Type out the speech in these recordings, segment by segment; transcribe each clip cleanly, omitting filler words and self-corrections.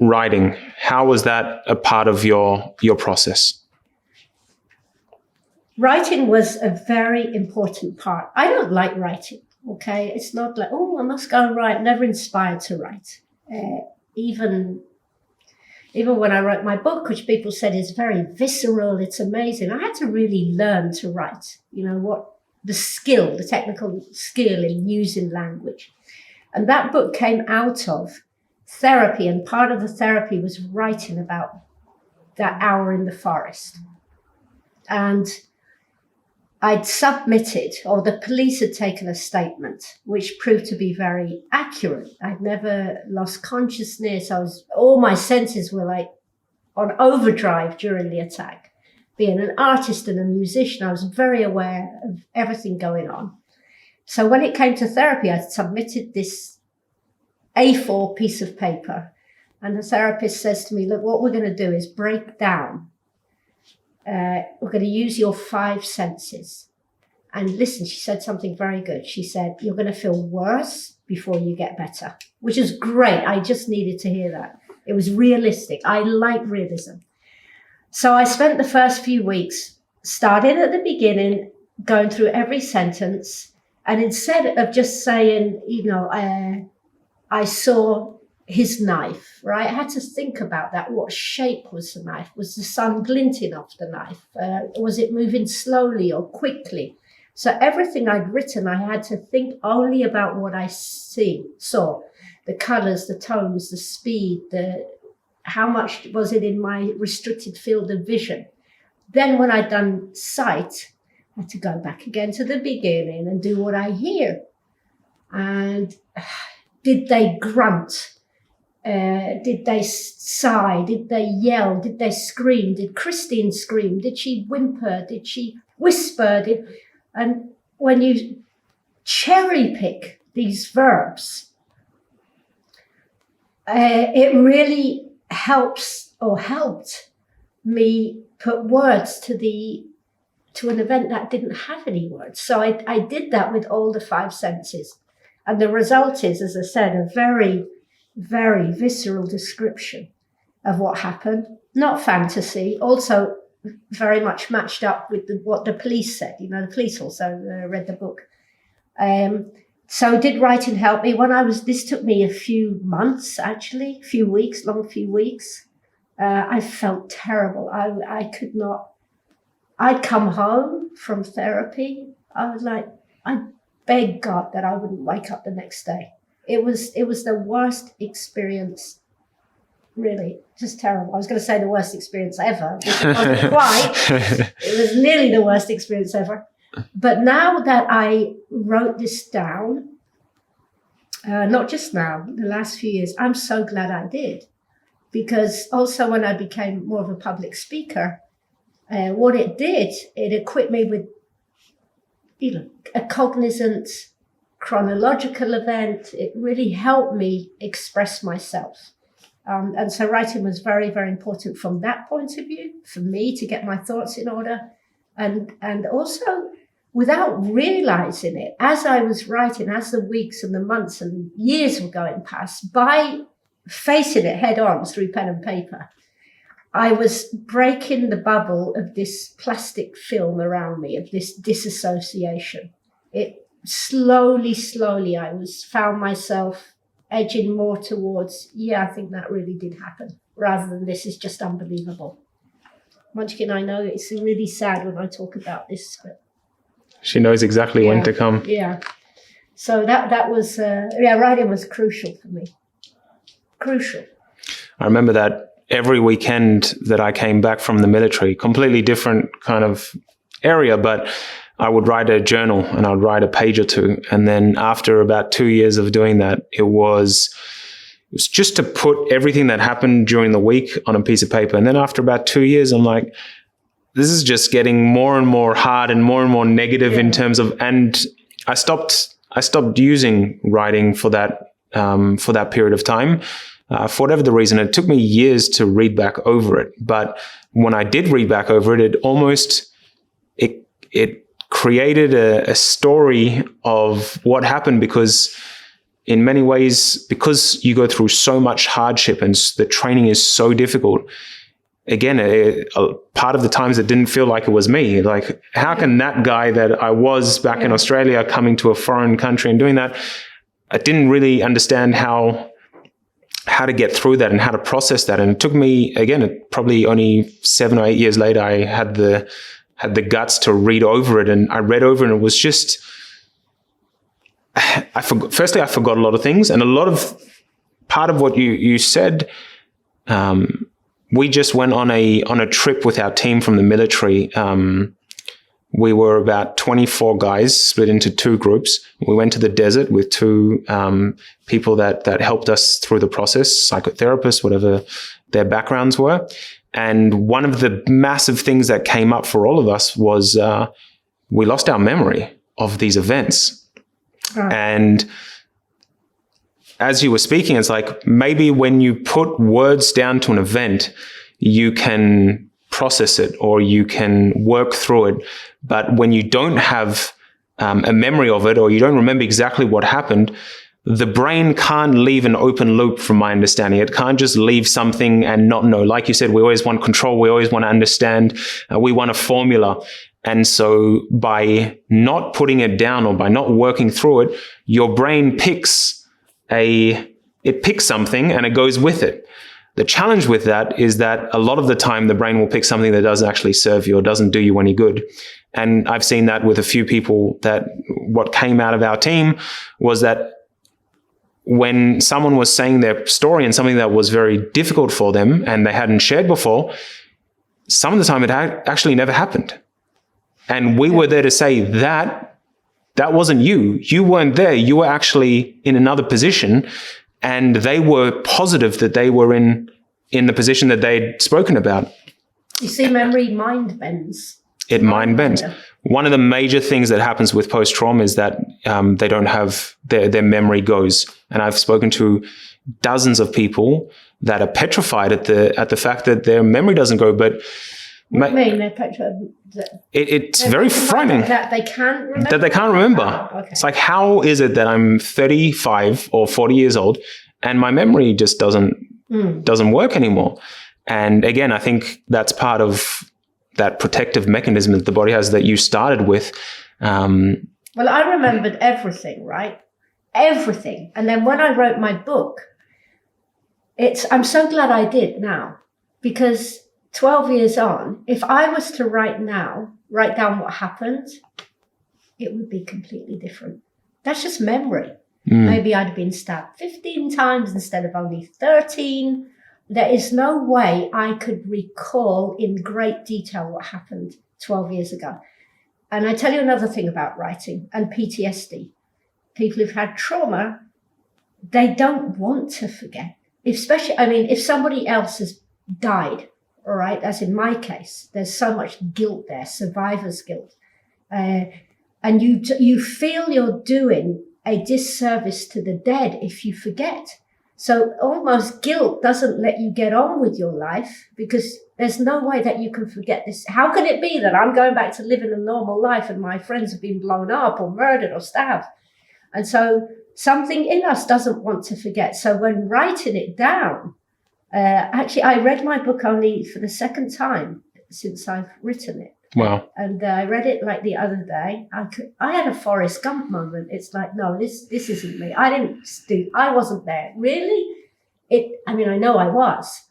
writing. How was that a part of your process? Writing was a very important part. I don't like writing, okay? It's not like, oh, I must go and write. Never inspired to write. Even when I wrote my book, which people said is very visceral, it's amazing. I had to really learn to write, the technical skill in using language. And that book came out of therapy, and part of the therapy was writing about that hour in the forest. And I'd submitted, or the police had taken a statement, which proved to be very accurate. I'd never lost consciousness. All my senses were like on overdrive during the attack. Being an artist and a musician, I was very aware of everything going on. So when it came to therapy, I submitted this A4 piece of paper, and the therapist says to me, look, what we're going to do is break down. We're going to use your 5 senses. And listen, she said something very good. She said, you're going to feel worse before you get better, which is great. I just needed to hear that. It was realistic. I like realism. So I spent the first few weeks, starting at the beginning, going through every sentence. And instead of just saying, I saw his knife, right? I had to think about that. What shape was the knife? Was the sun glinting off the knife? Was it moving slowly or quickly? So everything I'd written, I had to think only about what I saw. The colors, the tones, the speed, how much was it in my restricted field of vision. Then when I'd done sight, I had to go back again to the beginning and do what I hear. And did they grunt? Did they sigh? Did they yell? Did they scream? Did Christine scream? Did she whimper? Did she whisper? And when you cherry pick these verbs, it really helped me put words to an event that didn't have any words. So I did that with all the 5 senses. And the result is, as I said, a very, very visceral description of what happened. Not fantasy, also very much matched up with what the police said. The police also read the book. So did writing help me? This took me a few months, actually, a few weeks. I felt terrible. I could not. I'd come home from therapy. I was like, I begged God that I wouldn't wake up the next day. It was the worst experience, really, just terrible. I was going to say the worst experience ever, which it wasn't quite. It was nearly the worst experience ever. But now that I wrote this down, not just now, the last few years, I'm so glad I did. Because also when I became more of a public speaker, what it did, it equipped me with a cognizant chronological event. It really helped me express myself. And so writing was very, very important from that point of view, for me to get my thoughts in order. And also, without realizing it, as I was writing, as the weeks and the months and years were going past, by facing it head on through pen and paper, I was breaking the bubble of this plastic film around me, of this disassociation. It slowly, I found myself edging more towards, I think that really did happen, rather than this is just unbelievable. Munchkin, I know it's really sad when I talk about this, but she knows exactly when to come. Yeah. So that was, writing was crucial for me. Crucial. I remember that every weekend that I came back from the military, completely different kind of area, but I would write a journal and I'd write a page or two. And then after about 2 years of doing that, it was just to put everything that happened during the week on a piece of paper. And then after about 2 years, I'm like, this is just getting more and more hard and more negative in terms of, and I stopped using writing for that period of time. For whatever the reason, it took me years to read back over it. But when I did read back over it, it created a story of what happened, because in many ways, because you go through so much hardship and the training is so difficult, again, a part of the times it didn't feel like it was me. Like, how can that guy that I was back in Australia coming to a foreign country and doing that? I didn't really understand how to get through that and how to process that. And it took me, again, probably only 7 or 8 years later, I had the guts to read over it. And I read over it and it was just, I forgot a lot of things. And part of what you said, we just went on a trip with our team from the military. We were about 24 guys split into 2 groups. We went to the desert with 2 people that helped us through the process, psychotherapists, whatever their backgrounds were. And one of the massive things that came up for all of us was we lost our memory of these events. Right. And as you were speaking, it's like maybe when you put words down to an event, you can process it or you can work through it. But when you don't have a memory of it, or you don't remember exactly what happened, the brain can't leave an open loop, from my understanding. It can't just leave something and not know. Like you said, we always want control. We always want to understand. We want a formula. And so by not putting it down or by not working through it, your brain picks something and it goes with it. The challenge with that is that a lot of the time the brain will pick something that doesn't actually serve you or doesn't do you any good. And I've seen that with a few people, that what came out of our team was that when someone was saying their story and something that was very difficult for them and they hadn't shared before, some of the time it actually never happened. And we were there to say that wasn't you. You weren't there. You were actually in another position. And they were positive that they were in the position that they'd spoken about. You see, memory mind bends. It mind bends. One of the major things that happens with post-trauma is that they don't have their memory goes. And I've spoken to dozens of people that are petrified at the fact that their memory doesn't go. But what do you mean they're petrified? It's very frightening. That they can't remember? That they can't remember. Oh, okay. It's like, how is it that I'm 35 or 40 years old and my memory just doesn't work anymore? And again, I think that's part of that protective mechanism that the body has that you started with. Well, I remembered everything, right? Everything. And then when I wrote my book, I'm so glad I did now, because 12 years on, if I was to write down what happened, it would be completely different. That's just memory. Maybe I'd have been stabbed 15 times instead of only 13. There is no way I could recall in great detail what happened 12 years ago. And I tell you another thing about writing and PTSD. People who've had trauma, they don't want to forget. If somebody else has died, all right, as in my case, there's so much guilt there, survivor's guilt. And you feel you're doing a disservice to the dead if you forget. So almost guilt doesn't let you get on with your life, because there's no way that you can forget this. How can it be that I'm going back to living a normal life and my friends have been blown up or murdered or stabbed? And so something in us doesn't want to forget. So when writing it down, actually, I read my book only for the second time since I've written it. Wow. And I read it like the other day. I had a Forrest Gump moment. It's like, no, this isn't me. I wasn't there. Really? I know I was.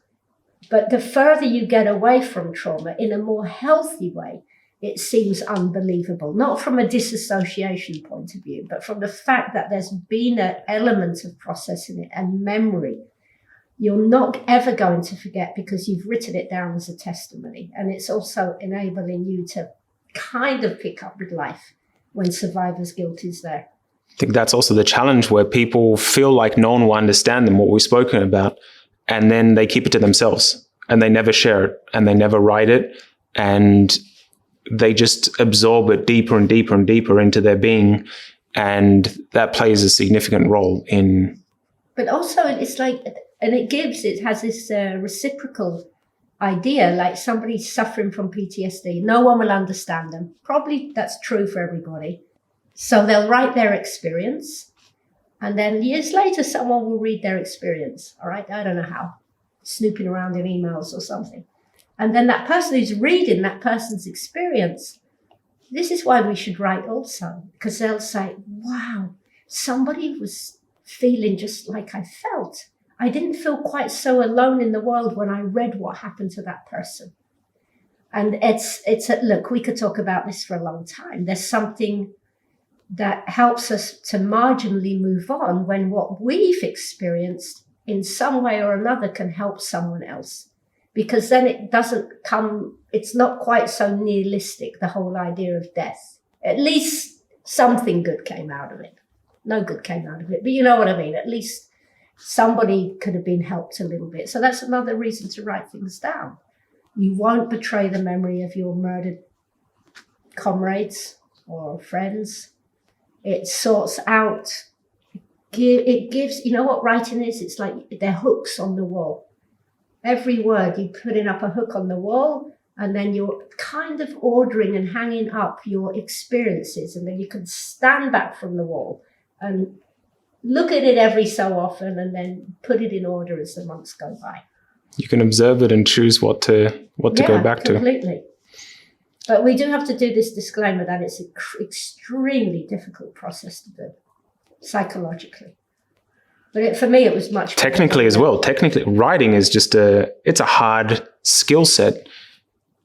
But the further you get away from trauma in a more healthy way, it seems unbelievable. Not from a disassociation point of view, but from the fact that there's been an element of processing it and memory. You're not ever going to forget because you've written it down as a testimony. And it's also enabling you to kind of pick up with life when survivor's guilt is there. I think that's also the challenge, where people feel like no one will understand them, what we've spoken about, and then they keep it to themselves and they never share it and they never write it, and they just absorb it deeper and deeper and deeper into their being. And that plays a significant role in. But also it's like, and it has this reciprocal idea, like somebody suffering from PTSD. No one will understand them. Probably that's true for everybody. So they'll write their experience. And then years later, someone will read their experience. All right. I don't know how, snooping around in emails or something. And then that person who's reading that person's experience, this is why we should write also, because they'll say, wow, somebody was feeling just like I felt. I didn't feel quite so alone in the world when I read what happened to that person. And look, we could talk about this for a long time. There's something that helps us to marginally move on when what we've experienced in some way or another can help someone else. Because then it's not quite so nihilistic, the whole idea of death. At least something good came out of it. No good came out of it, but you know what I mean. At least somebody could have been helped a little bit. So that's another reason to write things down. You won't betray the memory of your murdered comrades or friends. It sorts out, it gives, you know what writing is? It's like they're hooks on the wall. Every word you putting up a hook on the wall, and then you're kind of ordering and hanging up your experiences, and then you can stand back from the wall and look at it every so often and then put it in order as the months go by. You can observe it and choose what to go back to. Completely. But we do have to do this disclaimer that it's an extremely difficult process to do psychologically. But for me, it was much technically as well. Technically, writing is it's a hard skill set.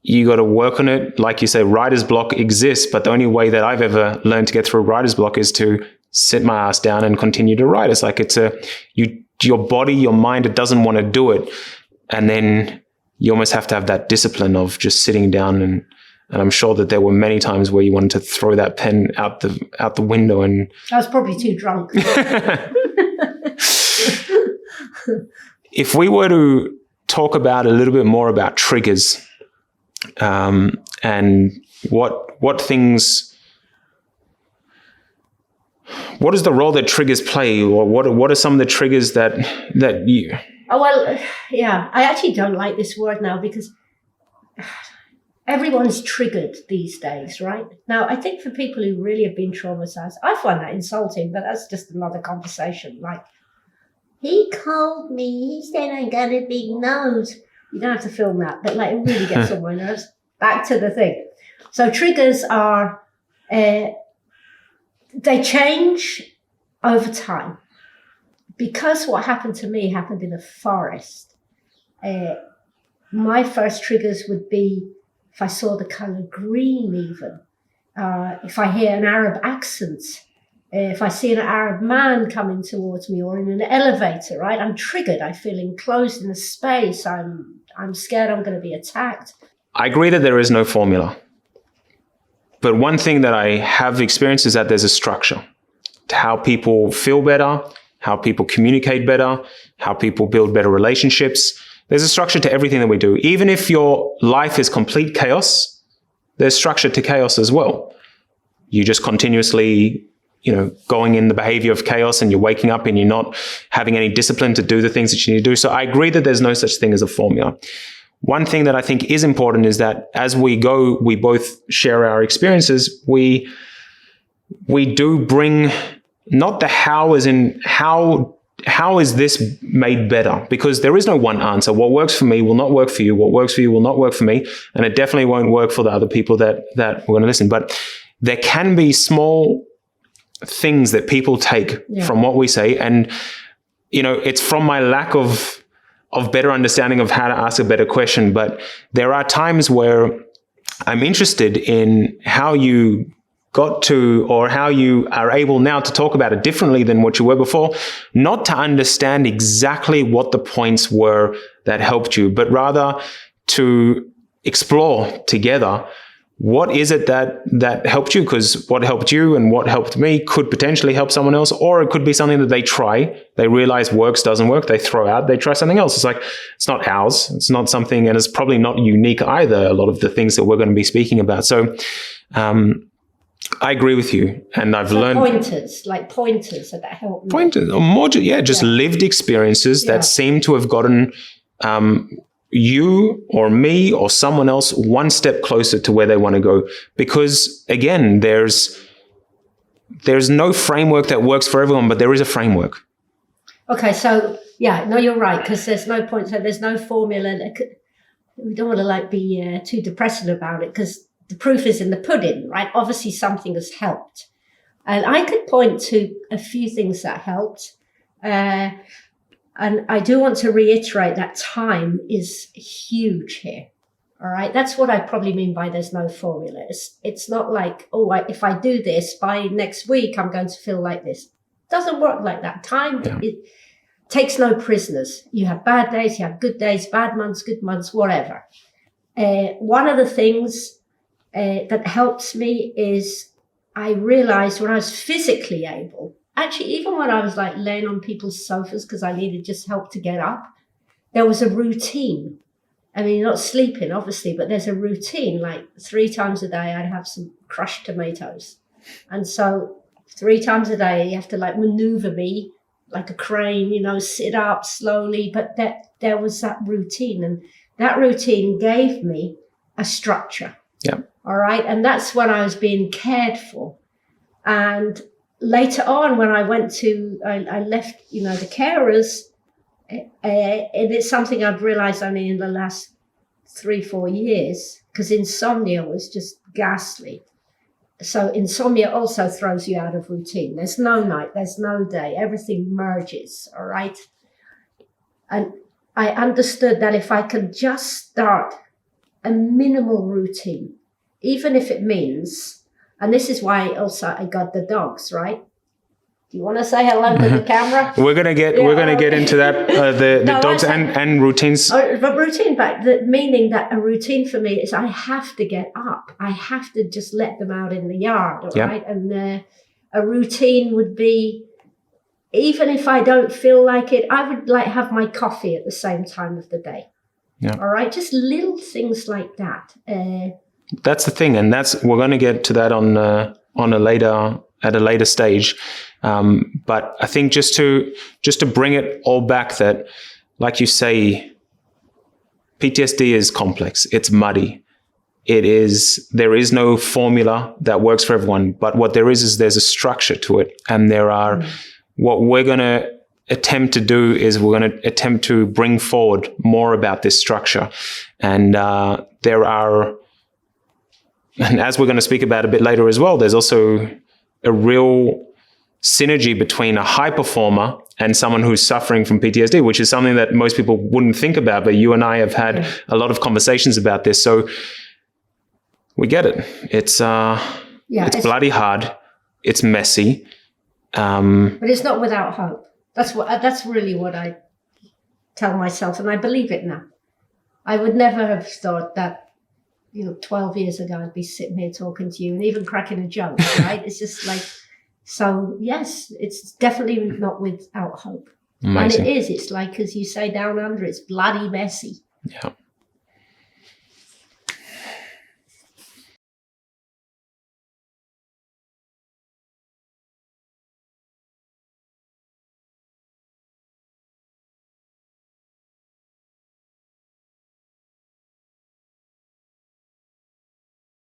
You got to work on it. Like you say, writer's block exists, but the only way that I've ever learned to get through writer's block is to sit my ass down and continue to write. It's like your body, your mind, it doesn't want to do it. And then you almost have to have that discipline of just sitting down, and I'm sure that there were many times where you wanted to throw that pen out the window. And I was probably too drunk. If we were to talk about a little bit more about triggers, and what is the role that triggers play, or what are some of the triggers that you? Oh, well, yeah, I actually don't like this word now because everyone's triggered these days, right? Now, I think for people who really have been traumatized, I find that insulting, but that's just another conversation. Like, he called me, he said I got a big nose. You don't have to film that, but like it really gets on my nerves. Back to the thing. So triggers are, they change over time. Because what happened to me happened in a forest, my first triggers would be if I saw the color green even, if I hear an Arab accent, if I see an Arab man coming towards me or in an elevator, right? I'm triggered. I feel enclosed in a space. I'm scared I'm going to be attacked. I agree that there is no formula. But one thing that I have experienced is that there's a structure to how people feel better, how people communicate better, how people build better relationships. There's a structure to everything that we do. Even if your life is complete chaos, there's structure to chaos as well. You just continuously, going in the behavior of chaos, and you're waking up and you're not having any discipline to do the things that you need to do. So I agree that there's no such thing as a formula. One thing that I think is important is that as we go, we both share our experiences. We do bring not the how as in how is this made better? Because there is no one answer. What works for me will not work for you. What works for you will not work for me. And it definitely won't work for the other people that we're going to listen. But there can be small things that people take from what we say. And, it's from my lack of better understanding of how to ask a better question. But there are times where I'm interested in how you got to, or how you are able now to talk about it differently than what you were before, not to understand exactly what the points were that helped you, but rather to explore together what is it that helped you, because what helped you and what helped me could potentially help someone else, or it could be something that they try, they realize works, doesn't work, they throw out, they try something else. It's like, it's not ours, it's not something, and it's probably not unique either, a lot of the things that we're going to be speaking about. So I agree with you, and I've learned pointers that help me. Pointers, or more, lived experiences that seem to have gotten you or me or someone else one step closer to where they want to go. Because again, there's there's no framework that works for everyone, but there is a framework. Okay, so yeah, no, you're right, because there's no point. So there's no formula. We don't want to be too depressing about it, because the proof is in the pudding, right? Obviously, something has helped, and I could point to a few things that helped. And I do want to reiterate that time is huge here. All right. That's what I probably mean by there's no formula. It's not like, if I do this by next week, I'm going to feel like this. It doesn't work like that. Time, it takes no prisoners. You have bad days, you have good days, bad months, good months, whatever. One of the things that helps me is I realized when I was physically able, actually, even when I was laying on people's sofas because I needed just help to get up, there was a routine. I mean, you're not sleeping, obviously, but there's a routine. 3 times a day, I'd have some crushed tomatoes. And so 3 times a day, you have to maneuver me like a crane, sit up slowly. But there was that routine. And that routine gave me a structure. Yeah. All right. And that's when I was being cared for. And later on, when I left, the carers, and it's something I've realized only in the last 3-4 years, because insomnia was just ghastly. So insomnia also throws you out of routine. There's no night, there's no day, everything merges, all right? And I understood that if I could just start a minimal routine, even if it means, and this is why also I got the dogs, right? Do you want to say hello to the camera? We're gonna get into that the dogs and routines. But routine, but the meaning that a routine for me is I have to get up. I have to just let them out in the yard, all right? And a routine would be, even if I don't feel like it, I would have my coffee at the same time of the day. Yeah. All right, just little things like that. That's the thing, and we're going to get to that at a later stage. But I think just to bring it all back, that, like you say, PTSD is complex. It's muddy. There is no formula that works for everyone, but what there is there's a structure to it. And there are, what we're going to attempt to do is we're going to attempt to bring forward more about this structure. And there are, and as we're going to speak about a bit later as well, there's also a real synergy between a high performer and someone who's suffering from PTSD, which is something that most people wouldn't think about. But you and I have had a lot of conversations about this. So we get it. It's bloody hard. It's messy. But it's not without hope. That's really what I tell myself. And I believe it now. I would never have thought that, 12 years ago, I'd be sitting here talking to you and even cracking a joke, right? It's just so yes, it's definitely not without hope. Amazing. And it is. It's as you say, down under, it's bloody messy. Yeah.